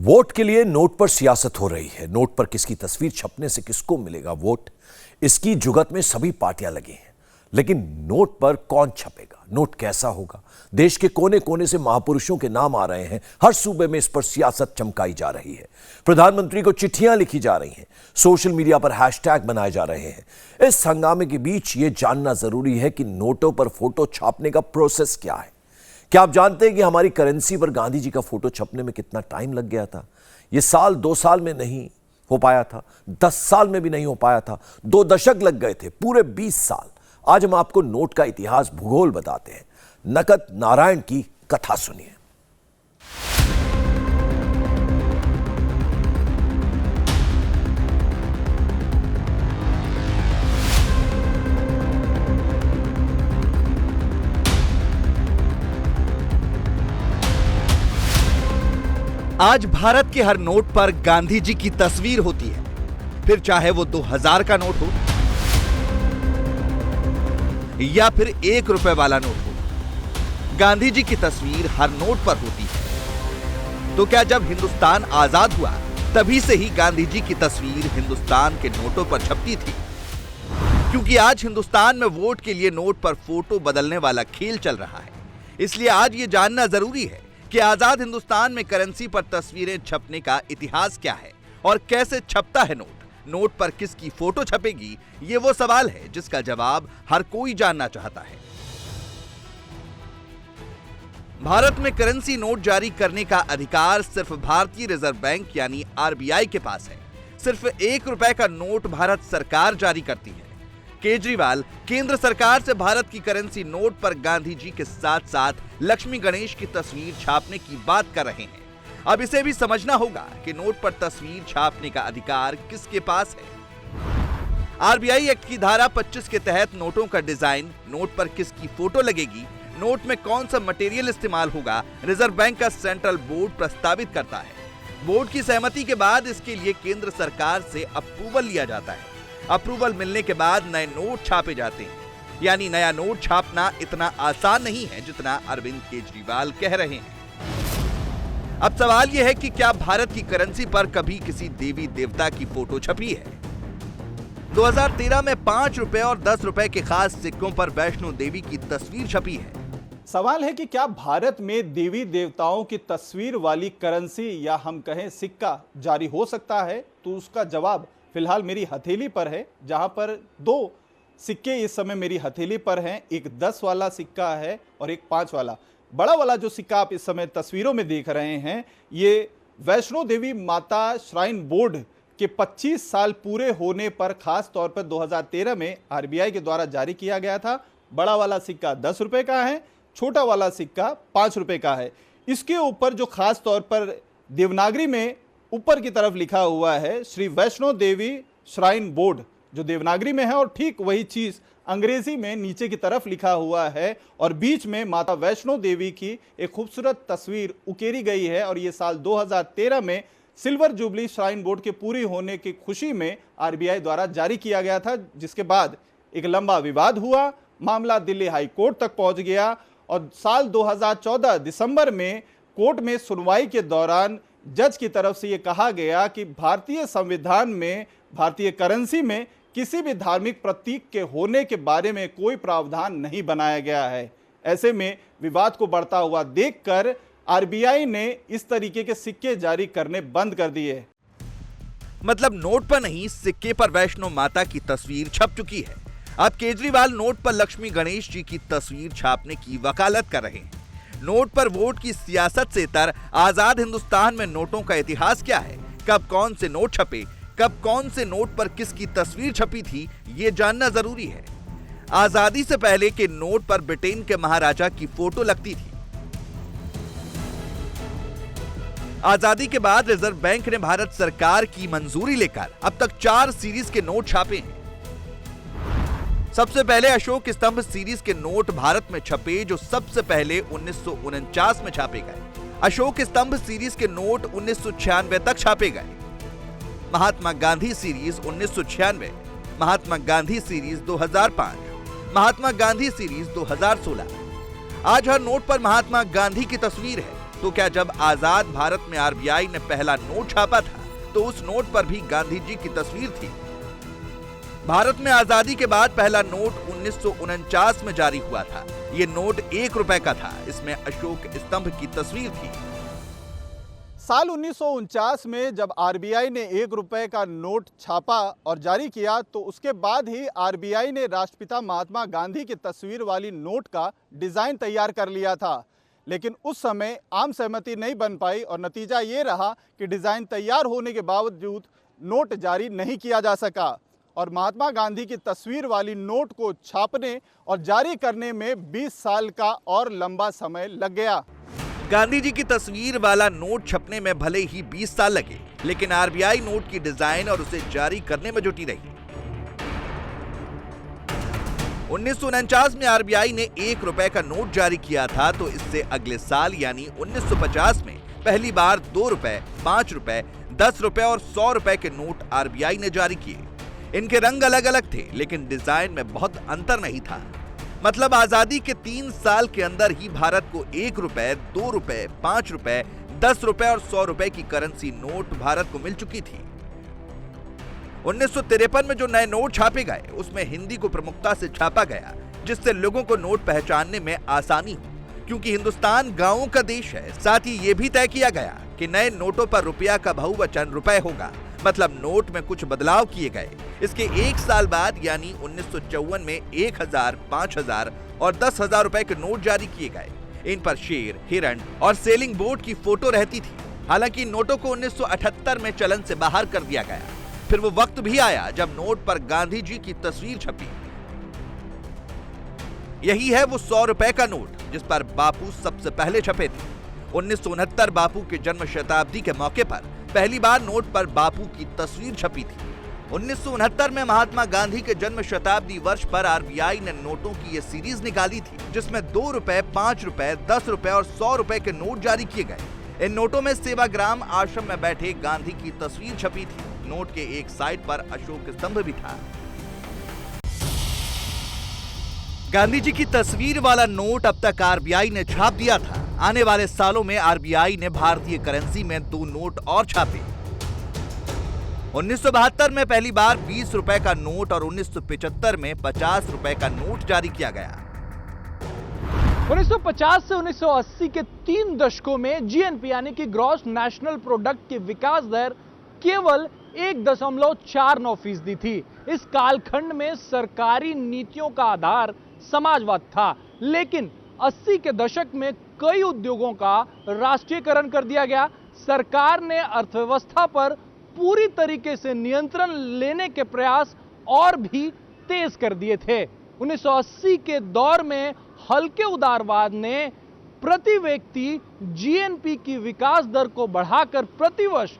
Vote के लिए note पर सियासत हो रही है। नोट पर किसकी तस्वीर छपने से किसको मिलेगा वोट, इसकी जुगत में सभी पार्टियां लगी हैं। लेकिन नोट पर कौन छपेगा, नोट कैसा होगा, देश के कोने कोने से महापुरुषों के नाम आ रहे हैं। हर सूबे में इस पर सियासत चमकाई जा रही है। प्रधानमंत्री को चिट्ठियां लिखी जा रही हैं, सोशल मीडिया पर हैशटैग बनाए जा रहे हैं। इस हंगामे के बीच यह जानना जरूरी है कि नोटों पर फोटो छापने का प्रोसेस क्या है। क्या आप जानते हैं कि हमारी करेंसी पर गांधी जी का फोटो छपने में कितना टाइम लग गया था? यह साल 2 साल में नहीं हो पाया था, 10 साल में भी नहीं हो पाया था, 2 दशक लग गए थे, पूरे 20 साल। आज हम आपको नोट का इतिहास, भूगोल बताते हैं। नकद नारायण की कथा सुनिए। आज भारत के हर नोट पर गांधी जी की तस्वीर होती है, फिर चाहे वो 2000 का नोट हो या फिर 1 रुपए वाला नोट हो, गांधी जी की तस्वीर हर नोट पर होती है। तो क्या जब हिंदुस्तान आजाद हुआ तभी से ही गांधी जी की तस्वीर हिंदुस्तान के नोटों पर छपती थी? क्योंकि आज हिंदुस्तान में वोट के लिए नोट पर फोटो बदलने वाला खेल चल रहा है, इसलिए आज ये जानना जरूरी है कि आजाद हिंदुस्तान में करेंसी पर तस्वीरें छपने का इतिहास क्या है और कैसे छपता है नोट। नोट पर किसकी फोटो छपेगी, ये वो सवाल है जिसका जवाब हर कोई जानना चाहता है। भारत में करेंसी नोट जारी करने का अधिकार सिर्फ भारतीय रिजर्व बैंक यानी आरबीआई के पास है। सिर्फ 1 रुपए का नोट भारत सरकार जारी करती है। केजरीवाल केंद्र सरकार से भारत की करेंसी नोट पर गांधी जी के साथ साथ लक्ष्मी गणेश की तस्वीर छापने की बात कर रहे हैं। अब इसे भी समझना होगा कि नोट पर तस्वीर छापने का अधिकार किसके पास है। आरबीआई एक्ट की धारा 25 के तहत नोटों का डिजाइन, नोट पर किसकी फोटो लगेगी, नोट में कौन सा मटेरियल इस्तेमाल होगा, रिजर्व बैंक का सेंट्रल बोर्ड प्रस्तावित करता है। बोर्ड की सहमति के बाद इसके लिए केंद्र सरकार से अप्रूवल लिया जाता है। अप्रूवल मिलने के बाद नए नोट छापे जाते हैं। यानी नया नोट छापना इतना आसान नहीं है जितना अरविंद केजरीवाल कह रहे हैं। अब सवाल यह है कि क्या भारत की करेंसी पर कभी किसी देवी देवता की फोटो छपी है? 2013 में 5 रुपए और 10 रुपए के खास सिक्कों पर वैष्णो देवी की तस्वीर छपी है। सवाल है कि क्या भारत में देवी देवताओं की तस्वीर वाली करेंसी या हम कहें सिक्का जारी हो सकता है? तो उसका जवाब फिलहाल मेरी हथेली पर है, जहां पर 2 सिक्के इस समय मेरी हथेली पर हैं। एक 10 वाला सिक्का है और एक 5 वाला। बड़ा वाला जो सिक्का आप इस समय तस्वीरों में देख रहे हैं, ये वैष्णो देवी माता श्राइन बोर्ड के 25 साल पूरे होने पर खास तौर पर 2013 में आरबीआई के द्वारा जारी किया गया था। बड़ा वाला सिक्का 10 रुपए का है, छोटा वाला सिक्का 5 रुपए का है। इसके ऊपर जो खास तौर पर देवनागरी में ऊपर की तरफ लिखा हुआ है श्री वैष्णो देवी श्राइन बोर्ड, जो देवनागरी में है, और ठीक वही चीज अंग्रेजी में नीचे की तरफ लिखा हुआ है और बीच में माता वैष्णो देवी की एक खूबसूरत तस्वीर उकेरी गई है। और ये साल 2013 में सिल्वर जुबली श्राइन बोर्ड के पूरी होने की खुशी में आरबीआई द्वारा जारी किया गया था, जिसके बाद एक लंबा विवाद हुआ, मामला दिल्ली हाई कोर्ट तक पहुंच गया और साल 2014 दिसंबर में कोर्ट में सुनवाई के दौरान जज की तरफ से यह कहा गया कि भारतीय संविधान में भारतीय करेंसी में किसी भी धार्मिक प्रतीक के होने के बारे में कोई प्रावधान नहीं बनाया गया है। ऐसे में विवाद को बढ़ता हुआ देखकर आरबीआई ने इस तरीके के सिक्के जारी करने बंद कर दिए। मतलब नोट पर नहीं, सिक्के पर वैष्णो माता की तस्वीर छप चुकी है। अब केजरीवाल नोट पर लक्ष्मी गणेश जी की तस्वीर छापने की वकालत कर रहे हैं। नोट पर वोट की सियासत से इतर आजाद हिंदुस्तान में नोटों का इतिहास क्या है, कब कौन से नोट छपे, कब कौन से नोट पर किसकी तस्वीर छपी थी, ये जानना जरूरी है। आजादी से पहले के नोट पर ब्रिटेन के महाराजा की फोटो लगती थी। आजादी के बाद रिजर्व बैंक ने भारत सरकार की मंजूरी लेकर अब तक 4 सीरीज के नोट छापे हैं। सबसे पहले अशोक स्तंभ सीरीज के नोट भारत में छपे, जो सबसे पहले 1949 में छापे गए। अशोक स्तंभ सीरीज के नोट 1996 तक छापे गए। Mahatma Gandhi series 1996, Mahatma Gandhi series 2005, Mahatma Gandhi series 2016। आज हर नोट पर महात्मा गांधी की तस्वीर है। तो क्या जब आजाद भारत में आरबीआई ने पहला नोट छापा था तो उस नोट पर भी गांधी जी की तस्वीर थी? भारत में आजादी के बाद पहला नोट 1949 में जारी हुआ था। ये नोट 1 रुपए का था। इसमें अशोक स्तंभ की तस्वीर थी। साल 1949 में जब आरबीआई ने 1 रुपए का नोट छापा और जारी किया तो उसके बाद ही आरबीआई ने राष्ट्रपिता महात्मा गांधी की तस्वीर वाली नोट का डिज़ाइन तैयार कर लिया था। लेकिन उस समय आम सहमति नहीं बन पाई और नतीजा ये रहा कि डिज़ाइन तैयार होने के बावजूद नोट जारी नहीं किया जा सका और महात्मा गांधी की तस्वीर वाली नोट को छापने और जारी करने में 20 साल का और लंबा समय लग गया। गांधी जी की तस्वीर वाला नोट छपने में भले ही 20 साल लगे, लेकिन आरबीआई नोट की डिजाइन और उसे जारी करने में जुटी रही। 1949 में आरबीआई ने 1 रुपए का नोट जारी किया था, तो इससे अगले साल यानी 1950 में पहली बार 2 रुपए, 5 रुपए, 10 रुपए और 100 रुपए के नोट आरबीआई ने जारी किए। इनके रंग अलग अलग थे, लेकिन डिजाइन में बहुत अंतर नहीं था। मतलब आजादी के 3 साल के अंदर ही भारत को 1 रुपए, 2 रुपए, 5 रुपए, 10 रुपए और 100 रुपए की करेंसी नोट भारत को मिल चुकी थी। 1953 में जो नए नोट छापे गए उसमें हिंदी को प्रमुखता से छापा गया, जिससे लोगों को नोट पहचानने में आसानी हो, क्योंकि हिंदुस्तान गांवों का देश है। साथ ही ये भी तय किया गया कि नए नोटों पर रुपया का बहुवचन रुपए होगा, मतलब नोट में कुछ बदलाव किए गए। इसके 1 साल बाद यानी 1954 में 1000, 5000 और 10,000 रुपए के नोट जारी किए गए। इन पर शेर, हिरण और सेलिंग बोट की फोटो रहती थी। हालांकि नोटों को 1978 में चलन से बाहर कर दिया गया। फिर वो वक्त भी आया जब नोट पर गांधी जी की तस्वीर छपी। यही है वो 100 रुपए का नोट जिस पर बापू सबसे पहले छपे थे। 1969 बापू के जन्म शताब्दी के मौके पर पहली बार नोट पर बापू की तस्वीर छपी थी। 1969 में महात्मा गांधी के जन्म शताब्दी वर्ष पर आरबीआई ने नोटों की ये सीरीज निकाली थी, जिसमें 2 रुपए, 5 रुपए, 10 रुपए और 100 रुपए के नोट जारी किए गए। इन नोटों में सेवाग्राम आश्रम में बैठे गांधी की तस्वीर छपी थी। नोट के एक साइड पर अशोक स्तंभ भी था। गांधी जी की तस्वीर वाला नोट अब तक आरबीआई ने छाप दिया था। आने वाले सालों में आरबीआई ने भारतीय करेंसी में 2 नोट और छापे। 1972 में पहली बार 20 रुपए का नोट और 1975 में 50 रुपए का नोट जारी किया गया। 1950 से 1980 के 3 दशकों में जीएनपी यानी कि ग्रॉस नेशनल प्रोडक्ट की विकास दर केवल 1.49% थी। इस कालखंड में सरकारी नीतियों का आधार समाजवाद था, लेकिन 80 के दशक में कई उद्योगों का राष्ट्रीयकरण कर दिया गया। सरकार ने अर्थव्यवस्था पर पूरी तरीके से नियंत्रण लेने के प्रयास और भी तेज कर दिए थे। 1980 के दौर में हल्के उदारवाद ने प्रति व्यक्ति जीएनपी की विकास दर को बढ़ाकर प्रतिवर्ष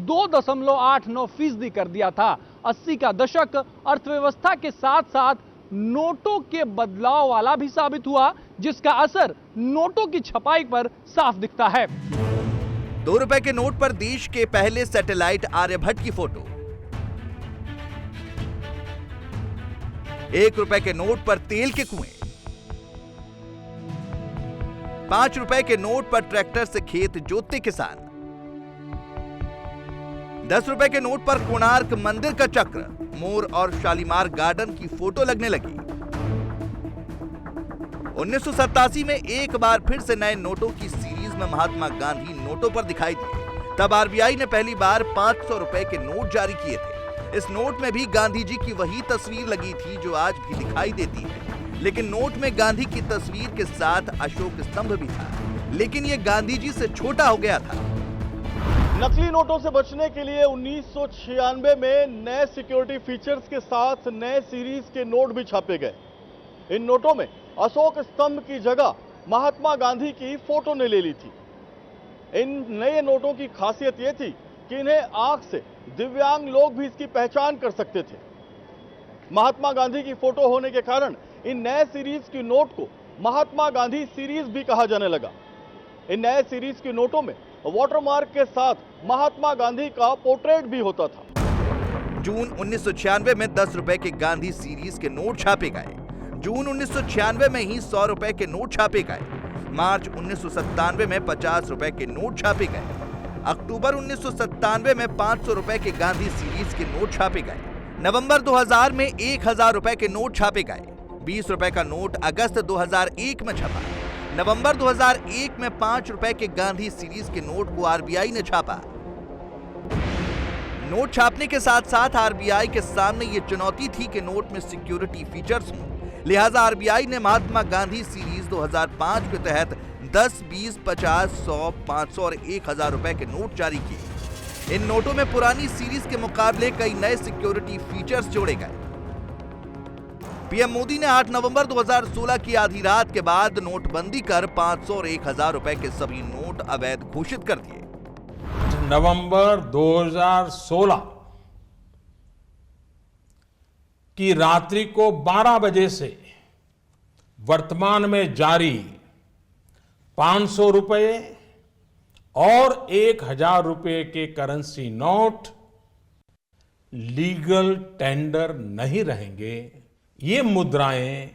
2.89% कर दिया था। 80 का दशक अर्थव्यवस्था के साथ साथ नोटों के बदलाव वाला भी साबित हुआ, जिसका असर नोटों की छपाई पर साफ दिखता है। 2 रुपए के नोट पर देश के पहले सैटेलाइट आर्यभट्ट की फोटो। 1 रुपए के नोट पर तेल के कुएं। 5 रुपए के नोट पर ट्रैक्टर से खेत जोतते किसान। 10 रुपए के नोट पर कोणार्क मंदिर का चक्र, मोर और शालीमार गार्डन की फोटो लगने लगी। 1987 में एक बार फिर से नए नोटों की सीरीज में महात्मा गांधी नोटों पर दिखाई दिए। तब आरबीआई ने पहली बार 500 रुपए के नोट जारी किए थे। इस नोट में भी गांधी जी की वही तस्वीर लगी थी जो आज भी दिखाई देती है, लेकिन नोट में गांधी की तस्वीर के साथ अशोक स्तंभ भी था, लेकिन ये गांधी जी से छोटा हो गया था। नकली नोटों से बचने के लिए 1996 में नए सिक्योरिटी फीचर्स के साथ नए सीरीज के नोट भी छापे गए। इन नोटों में अशोक स्तंभ की जगह महात्मा गांधी की फोटो ने ले ली थी। इन नए नोटों की खासियत यह थी कि इन्हें आंख से दिव्यांग लोग भी इसकी पहचान कर सकते थे। महात्मा गांधी की फोटो होने के कारण इन नए सीरीज की नोट को महात्मा गांधी सीरीज भी कहा जाने लगा। इन नए सीरीज की नोटों में वाटरमार्क के साथ महात्मा गांधी का पोर्ट्रेट भी होता था। जून 1996 में 10 रुपए के गांधी सीरीज के नोट छापे गए। जून 1996 में ही 100 रुपए के नोट छापे गए। मार्च 1997 में 50 रुपए के नोट छापे गए। अक्टूबर 1997 में 500 रुपए के गांधी सीरीज के नोट छापे गए। नवंबर 2000 में 1000 रुपए के नोट छापे गए। 20 रुपए का नोट अगस्त 2001 में छपा। नवंबर 2001 में 5 रुपए के गांधी सीरीज के नोट को आरबीआई ने छापा। नोट छापने के साथ साथ आरबीआई के सामने ये चुनौती थी कि नोट में सिक्योरिटी फीचर्स हों। लिहाजा आरबीआई ने महात्मा गांधी सीरीज 2005 के तहत 10, 20, 50, 100, 500 और 1000 रुपए के नोट जारी किए। इन नोटों में पुरानी सीरीज के मुकाबले कई नए सिक्योरिटी फीचर्स जोड़े गए। पीएम मोदी ने 8 नवंबर 2016 की आधी रात के बाद नोटबंदी कर 500 और 1000 रुपए के सभी नोट अवैध घोषित कर दिए। नवंबर 2016 की रात्रि को 12 बजे से वर्तमान में जारी 500 रुपए और 1000 रुपए के करेंसी नोट लीगल टेंडर नहीं रहेंगे। ये मुद्राएं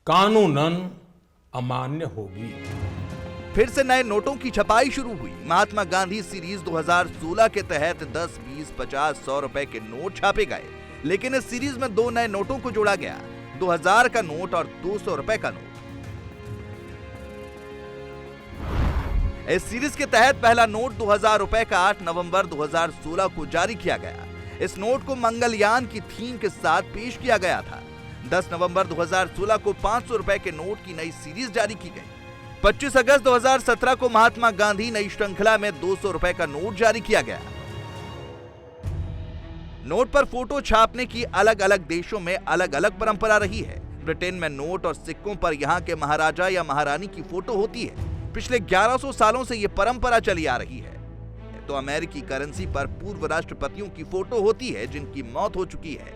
कानूनन अमान्य होगी। फिर से नए नोटों की छपाई शुरू हुई। महात्मा गांधी सीरीज 2016 के तहत 10, 20, 50, 100 रुपए के नोट छापे गए, लेकिन इस सीरीज में 2 नए नोटों को जोड़ा गया, 2000 का नोट और 200 रुपए का नोट। इस सीरीज के तहत पहला नोट 2000 रुपए का 8 नवंबर 2016 को जारी किया गया। इस नोट को मंगलयान की थीम के साथ पेश किया गया था। 10 नवंबर 2016 को 500 रुपए के नोट की नई सीरीज जारी की गई। 25 अगस्त 2017 को महात्मा गांधी नई श्रृंखला में 200 रुपए का नोट जारी किया गया। नोट पर फोटो छापने की अलग अलग देशों में अलग अलग परंपरा रही है। ब्रिटेन में नोट और सिक्कों पर यहाँ के महाराजा या महारानी की फोटो होती है। पिछले 1100 सालों से यह परंपरा चली आ रही है। तो अमेरिकी करेंसी पर पूर्व राष्ट्रपतियों की फोटो होती है जिनकी मौत हो चुकी है,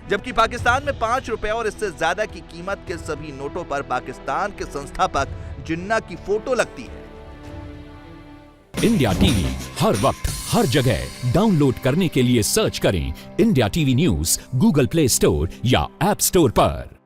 जबकि पाकिस्तान में 5 रुपए और इससे ज्यादा की कीमत के सभी नोटों पर पाकिस्तान के संस्थापक जिन्ना की फोटो लगती है। इंडिया टीवी हर वक्त हर जगह डाउनलोड करने के लिए सर्च करें India TV news Google play store या ऐप स्टोर पर।